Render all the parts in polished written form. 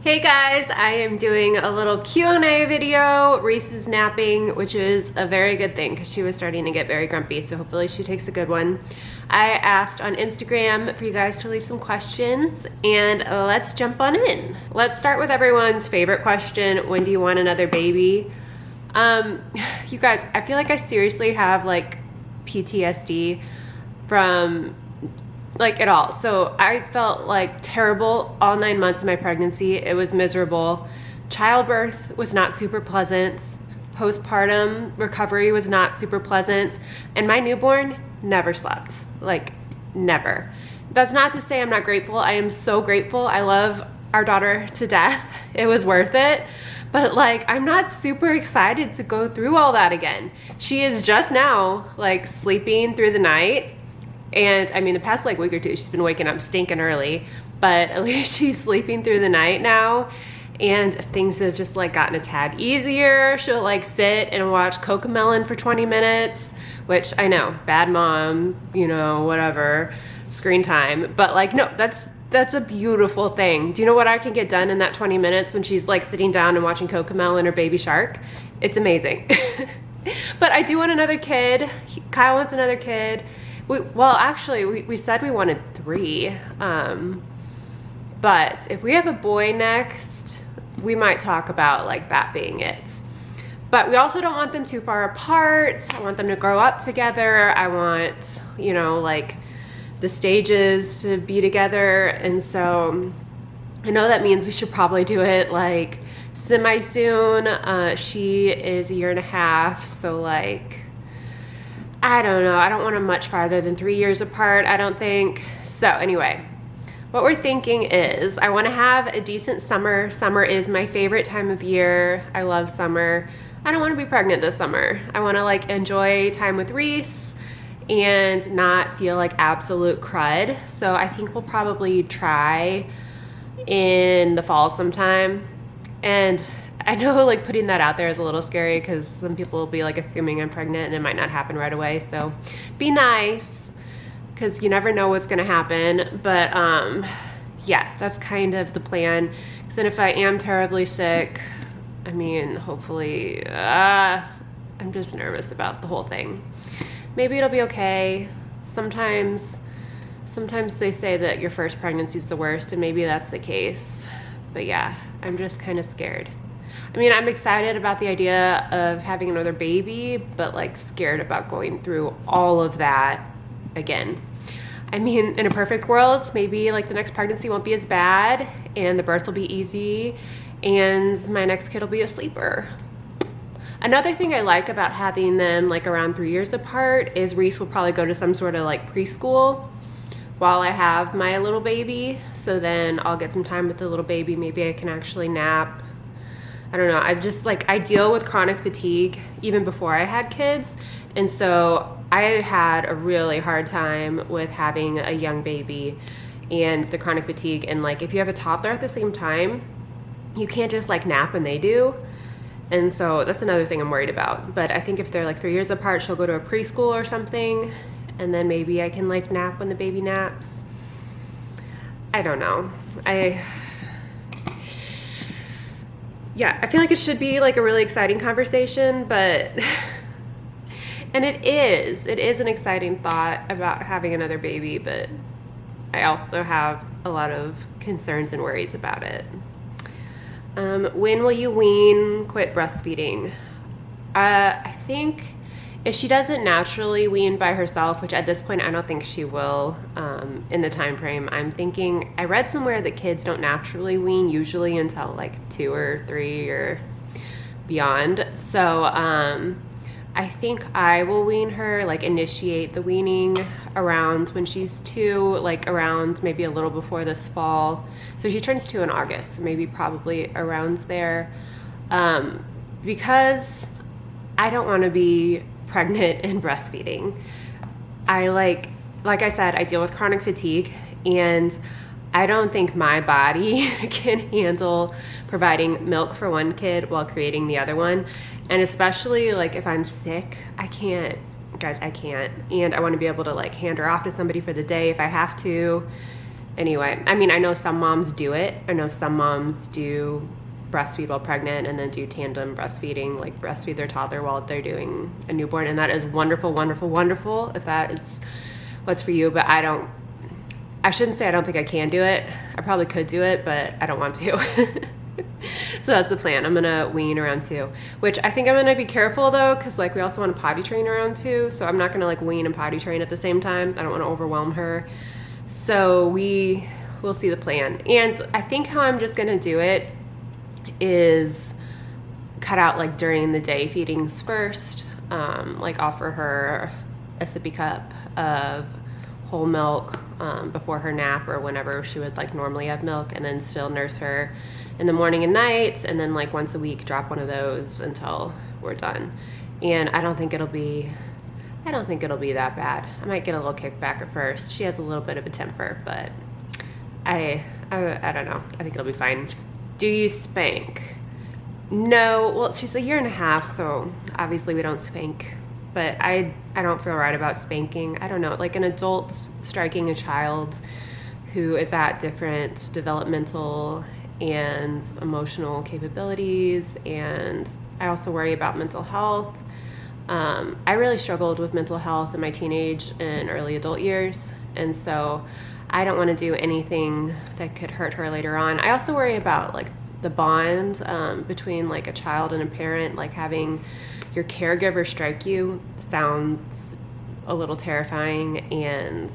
Hey guys, I am doing a little Q&A video. Reese is napping, which is a very good thing because she was starting to get very grumpy, so hopefully she takes a good one. I asked on Instagram for you guys to leave some questions, and let's jump on in. Let's start with everyone's favorite question: when do you want another baby? You guys, I feel like I seriously have like PTSD from like it all. So I felt like terrible all 9 months of my pregnancy. It was miserable. Childbirth was not super pleasant. Postpartum recovery was not super pleasant. And my newborn never slept. Like, never. That's not to say I'm not grateful. I am so grateful. I love our daughter to death. It was worth it. But like, I'm not super excited to go through all that again. She is just now like sleeping through the night. And I mean, the past like week or two, she's been waking up stinking early, but at least she's sleeping through the night now. And things have just like gotten a tad easier. She'll like sit and watch Cocomelon for 20 minutes, which I know, bad mom, you know, whatever, screen time. But like, no, that's a beautiful thing. Do you know what I can get done in that 20 minutes when she's like sitting down and watching Cocomelon or Baby Shark? It's amazing. But I do want another kid. Kyle wants another kid. Well, actually, we said we wanted 3, but if we have a boy next, we might talk about like that being it. But we also don't want them too far apart. I want them to grow up together. I want, you know, like the stages to be together. And so I know that means we should probably do it like semi-soon. She is 1.5 years, so like, I don't know. I don't want them much farther than 3 years apart, I don't think. So anyway, what we're thinking is I want to have a decent summer. Summer is my favorite time of year. I love summer. I don't want to be pregnant this summer. I want to like enjoy time with Reese and not feel like absolute crud. So I think we'll probably try in the fall sometime. And I know like putting that out there is a little scary because some people will be like assuming I'm pregnant and it might not happen right away. So be nice because you never know what's gonna happen. But yeah, that's kind of the plan. Because then if I am terribly sick, I mean, hopefully, I'm just nervous about the whole thing. Maybe it'll be okay. Sometimes they say that your first pregnancy is the worst, and maybe that's the case. But yeah, I'm just kind of scared. I mean, I'm excited about the idea of having another baby, but like scared about going through all of that again. I mean, in a perfect world, maybe like the next pregnancy won't be as bad and the birth will be easy and my next kid will be a sleeper. Another thing I like about having them like around 3 years apart is Reese will probably go to some sort of like preschool while I have my little baby. So then I'll get some time with the little baby. Maybe I can actually nap. I don't know, I deal with chronic fatigue even before I had kids. And so I had a really hard time with having a young baby and the chronic fatigue. And like, if you have a toddler at the same time, you can't just like nap when they do. And so that's another thing I'm worried about. But I think if they're like 3 years apart, she'll go to a preschool or something. And then maybe I can like nap when the baby naps. I don't know. Yeah, I feel like it should be like a really exciting conversation, but, and it is an exciting thought about having another baby, but I also have a lot of concerns and worries about it. When will you quit breastfeeding? I think if she doesn't naturally wean by herself, which at this point I don't think she will, in the time frame I'm thinking, I read somewhere that kids don't naturally wean usually until like 2 or 3 or beyond. So I think I will wean her, like initiate the weaning around when she's 2, like around maybe a little before this fall. So she turns 2 in August, so maybe probably around there, because I don't want to be pregnant and breastfeeding. I like I said, I deal with chronic fatigue, and I don't think my body can handle providing milk for one kid while creating the other one. And especially like if I'm sick, I can't, guys, I can't. And I want to be able to like hand her off to somebody for the day if I have to. anyway, I mean, I know some moms do it. I know some moms do breastfeed while pregnant and then do tandem breastfeeding, like breastfeed their toddler while they're doing a newborn, and that is wonderful, wonderful, wonderful if that is what's for you. But I shouldn't say I don't think I can do it. I probably could do it, but I don't want to. So that's the plan. I'm gonna wean around 2, which I think I'm gonna be careful though, because like we also want to potty train around 2, so I'm not gonna like wean and potty train at the same time. I don't want to overwhelm her. So we'll see the plan. And I think how I'm just gonna do it is cut out like during the day feedings first, like offer her a sippy cup of whole milk before her nap or whenever she would like normally have milk, and then still nurse her in the morning and night, and then like once a week drop one of those until we're done. And I don't think it'll be that bad. I might get a little kickback at first. She has a little bit of a temper, but I don't know. I think it'll be fine. Do you spank? No, well, she's a 1.5 years, so obviously we don't spank, but I don't feel right about spanking. I don't know, like an adult striking a child who is at different developmental and emotional capabilities, and I also worry about mental health. I really struggled with mental health in my teenage and early adult years, and so I don't want to do anything that could hurt her later on. I also worry about like the bond between like a child and a parent, like having your caregiver strike you sounds a little terrifying and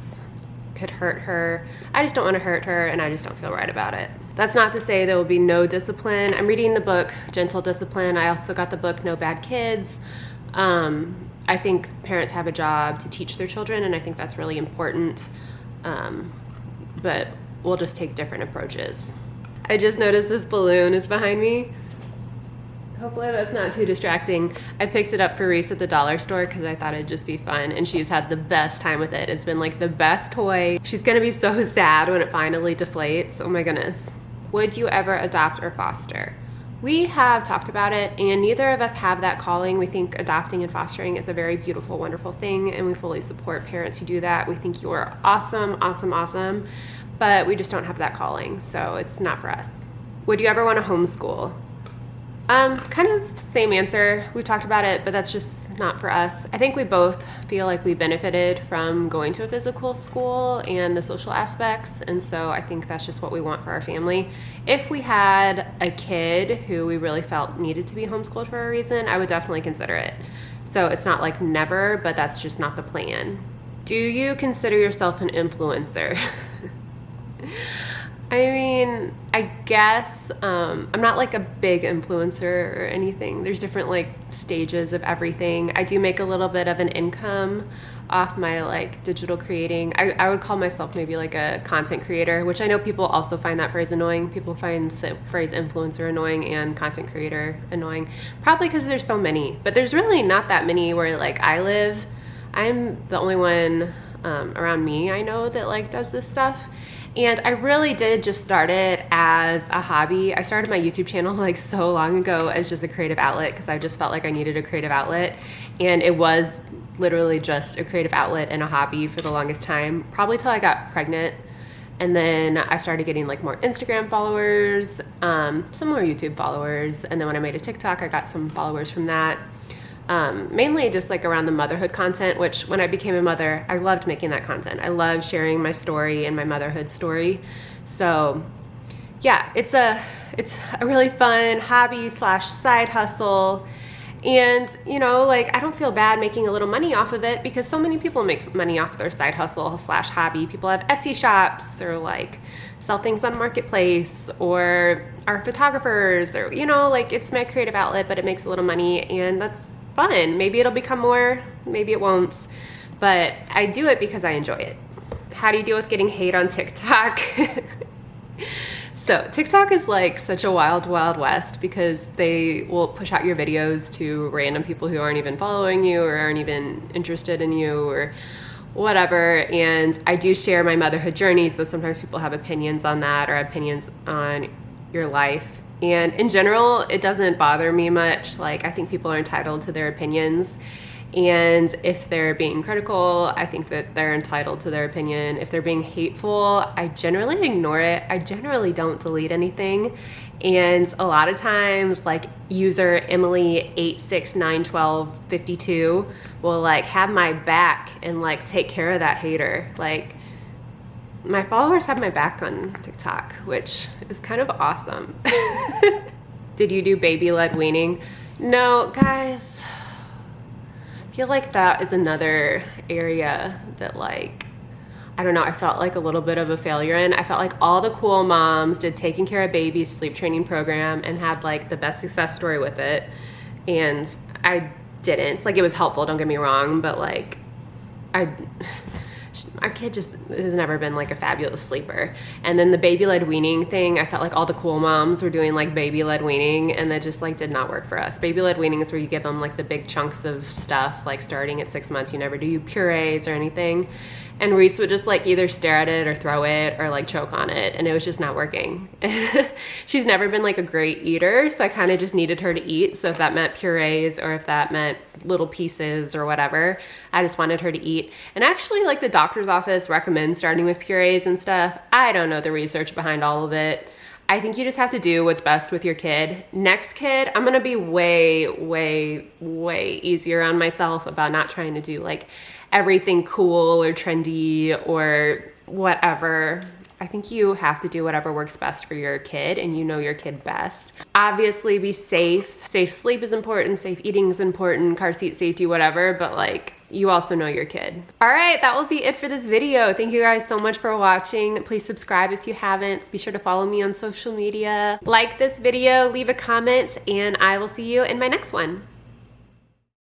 could hurt her. I just don't want to hurt her, and I just don't feel right about it. That's not to say there will be no discipline. I'm reading the book Gentle Discipline. I also got the book No Bad Kids. I think parents have a job to teach their children, and I think that's really important. But we'll just take different approaches. I just noticed this balloon is behind me. Hopefully that's not too distracting. I picked it up for Reese at the dollar store because I thought it'd just be fun, and she's had the best time with it. It's been like the best toy. She's gonna be so sad when it finally deflates. Oh my goodness. Would you ever adopt or foster? We have talked about it, and neither of us have that calling. We think adopting and fostering is a very beautiful, wonderful thing, and we fully support parents who do that. We think you are awesome, awesome, awesome, but we just don't have that calling, so it's not for us. Would you ever want to homeschool? Kind of same answer. We've talked about it, but that's just not for us. I think we both feel like we benefited from going to a physical school and the social aspects, and so I think that's just what we want for our family. If we had a kid who we really felt needed to be homeschooled for a reason, I would definitely consider it. So it's not like never, but that's just not the plan. Do you consider yourself an influencer? I mean, I guess I'm not like a big influencer or anything. There's different like stages of everything. I do make a little bit of an income off my like digital creating. I would call myself maybe like a content creator, which I know people also find that phrase annoying. People find the phrase influencer annoying and content creator annoying, probably because there's so many, but there's really not that many where like I live. I'm the only one around me I know that like does this stuff. And I really did just start it as a hobby. I started my YouTube channel like so long ago as just a creative outlet because I just felt like I needed a creative outlet. And it was literally just a creative outlet and a hobby for the longest time, probably till I got pregnant. And then I started getting like more Instagram followers, some more YouTube followers. And then when I made a TikTok, I got some followers from that. Mainly just like around the motherhood content, which when I became a mother, I loved making that content. I love sharing my story and my motherhood story. So yeah, it's a really fun hobby / side hustle. And you know, like I don't feel bad making a little money off of it because so many people make money off their side hustle / hobby. People have Etsy shops or like sell things on Marketplace or are photographers or, you know, like it's my creative outlet, but it makes a little money and that's fun. Maybe it'll become more, maybe it won't, but I do it because I enjoy it. How do you deal with getting hate on TikTok? So TikTok is like such a wild, wild west because they will push out your videos to random people who aren't even following you or aren't even interested in you or whatever. And I do share my motherhood journey, so sometimes people have opinions on that or opinions on your life. And in general, it doesn't bother me much. Like, I think people are entitled to their opinions. And if they're being critical, I think that they're entitled to their opinion. If they're being hateful, I generally ignore it. I generally don't delete anything. And a lot of times, like user Emily8691252 will like have my back and like take care of that hater. Like, my followers have my back on TikTok, which is kind of awesome. Did you do baby-led weaning? No, guys. I feel like that is another area that, like, I don't know, I felt like a little bit of a failure in. I felt like all the cool moms did taking care of babies sleep training program and had like the best success story with it. And I didn't. Like, it was helpful, don't get me wrong, but like, our kid just has never been like a fabulous sleeper. And then the baby-led weaning thing, I felt like all the cool moms were doing like baby-led weaning, and that just like did not work for us. Baby-led weaning is where you give them like the big chunks of stuff, like starting at 6 months. You never do purees or anything. And Reese would just like either stare at it or throw it or like choke on it, and it was just not working. She's never been like a great eater, so I kind of just needed her to eat. So if that meant purees or if that meant little pieces or whatever, I just wanted her to eat. And actually, like, the doctor's office recommends starting with purees and stuff. I don't know the research behind all of it. I think you just have to do what's best with your kid. Next kid, I'm gonna be way, way, way easier on myself about not trying to do like everything cool or trendy or whatever. I think you have to do whatever works best for your kid, and you know your kid best. Obviously, be safe. Safe sleep is important, safe eating is important, car seat safety, whatever, but like, you also know your kid. All right, that will be it for this video. Thank you guys so much for watching. Please subscribe if you haven't. Be sure to follow me on social media. Like this video, leave a comment, and I will see you in my next one.